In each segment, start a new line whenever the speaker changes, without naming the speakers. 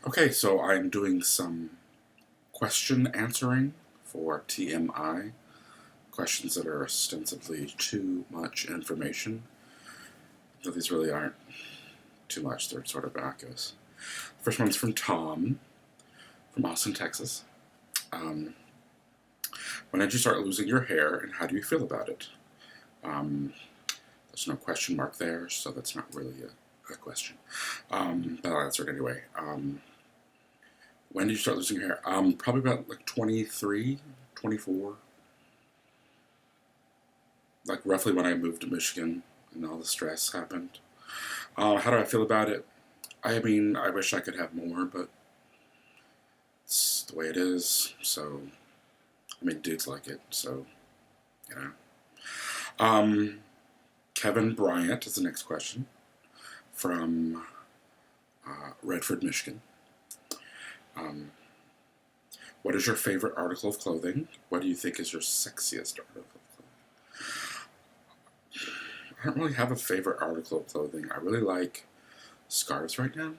Okay, so I'm doing some question answering for TMI, questions that are ostensibly too much information, though these really aren't too much, they're sort of innocuous. First one's from Tom, from Austin, Texas. When did you start losing your hair, and how do you feel about it? There's no question mark there, so that's not really a question, but I'll answer it anyway. When did you start losing your hair? Probably about like 23, 24. Like roughly when I moved to Michigan and all the stress happened. How do I feel about it? I mean, I wish I could have more, but it's the way it is. So, I mean, dudes like it, so, you know. Kevin Bryant is the next question from Redford, Michigan. What is your favorite article of clothing? What do you think is your sexiest article of clothing? I don't really have a favorite article of clothing. I really like scarves right now.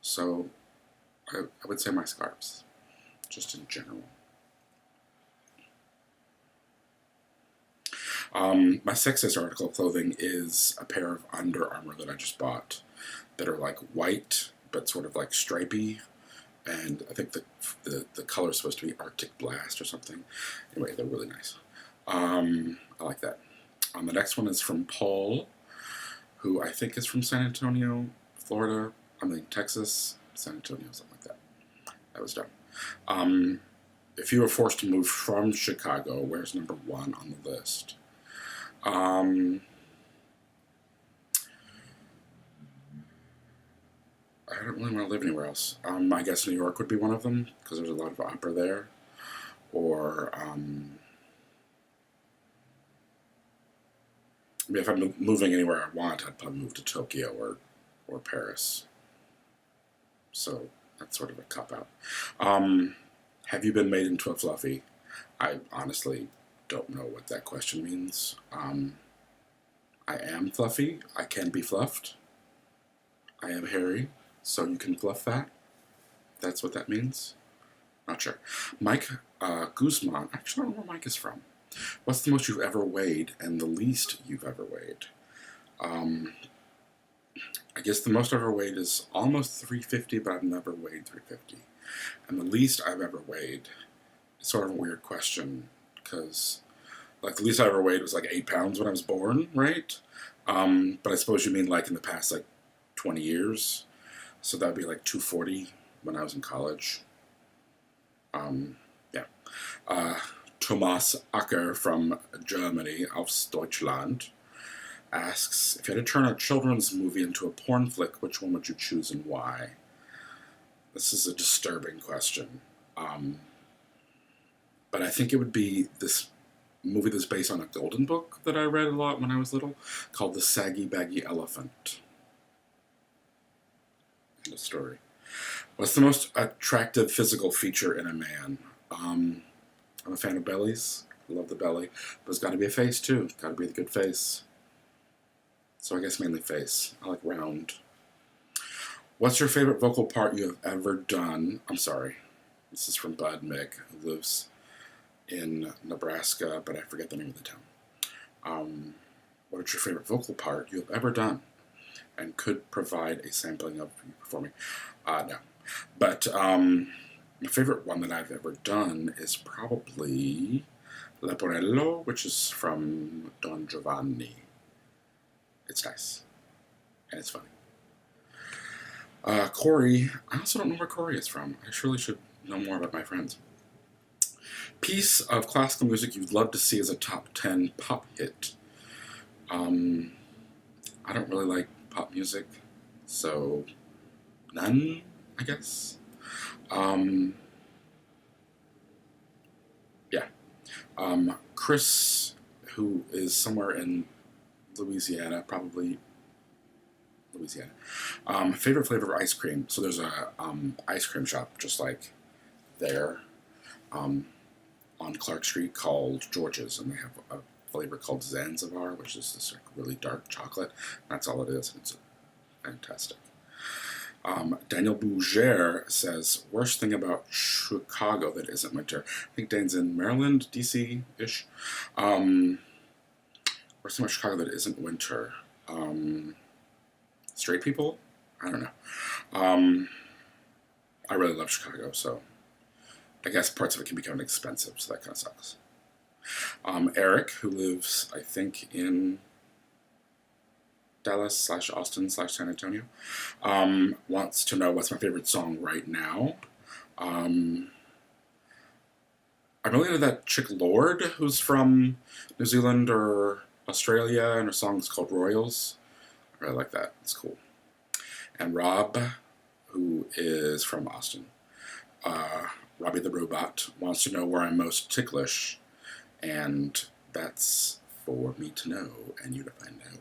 So I would say my scarves, just in general. My sexiest article of clothing is a pair of Under Armour that I just bought that are like white, but sort of like stripy. And I think the color is supposed to be Arctic Blast or something. Anyway, they're really nice. I like that. The next one is from Paul, who I think is from San Antonio, Florida. I mean, Texas, San Antonio, something like that. That was dumb. If you were forced to move from Chicago, where's number 1 on the list? I don't really want to live anywhere else. I guess New York would be one of them, because there's a lot of opera there. Or, I mean, if I'm moving anywhere I want, I'd probably move to Tokyo or Paris. So, that's sort of a cop-out. Have you been made into a fluffy? I honestly don't know what that question means. I am fluffy. I can be fluffed. I am hairy. So you can fluff that. That's what that means. Not sure. Mike Guzman. Actually, I don't know where Mike is from. What's the most you've ever weighed and the least you've ever weighed? I guess the most I've ever weighed is almost 350, but I've never weighed 350. And the least I've ever weighed is sort of a weird question, because like the least I ever weighed was like 8 pounds when I was born, right? But I suppose you mean like in the past like 20 years. So that would be like 240 when I was in college. Yeah. Thomas Acker from Germany, aus Deutschland, asks, if you had to turn a children's movie into a porn flick, which one would you choose and why? This is a disturbing question. But I think it would be this movie that's based on a golden book that I read a lot when I was little, called The Saggy Baggy Elephant. The story. What's the most attractive physical feature in a man? I'm a fan of bellies. I love the belly. But it's got to be a face, too. Got to be the good face. So I guess mainly face. I like round. What's your favorite vocal part you have ever done? I'm sorry. This is from Bud Mick, who lives in Nebraska, but I forget the name of the town. What is your favorite vocal part you have ever done and could provide a sampling of you performing? No. But my favorite one that I've ever done is probably Leporello, which is from Don Giovanni. It's nice. And it's funny. Corey, I also don't know where Corey is from. I surely should know more about my friends. Piece of classical music you'd love to see as a top 10 pop hit. I don't really like pop music, so none, I guess. Yeah. Chris, who is somewhere in Louisiana, probably Louisiana. Favorite flavor of ice cream. So there's a ice cream shop just like there on Clark Street called George's, and they have a flavor called Zanzibar, which is this like really dark chocolate. That's all it is, and it's fantastic. Daniel Bougere says, worst thing about Chicago that isn't winter. I think Dane's in Maryland, DC-ish. Worst thing about Chicago that isn't winter. Straight people? I don't know. I really love Chicago, so I guess parts of it can become expensive, so that kind of sucks. Eric, who lives, I think, in Dallas/Austin/San Antonio, wants to know what's my favorite song right now. I'm really into that chick Lorde, who's from New Zealand or Australia, and her song's called Royals. I really like that. It's cool. And Rob, who is from Austin, Robbie the Robot, wants to know where I'm most ticklish, and that's for me to know and you to find out.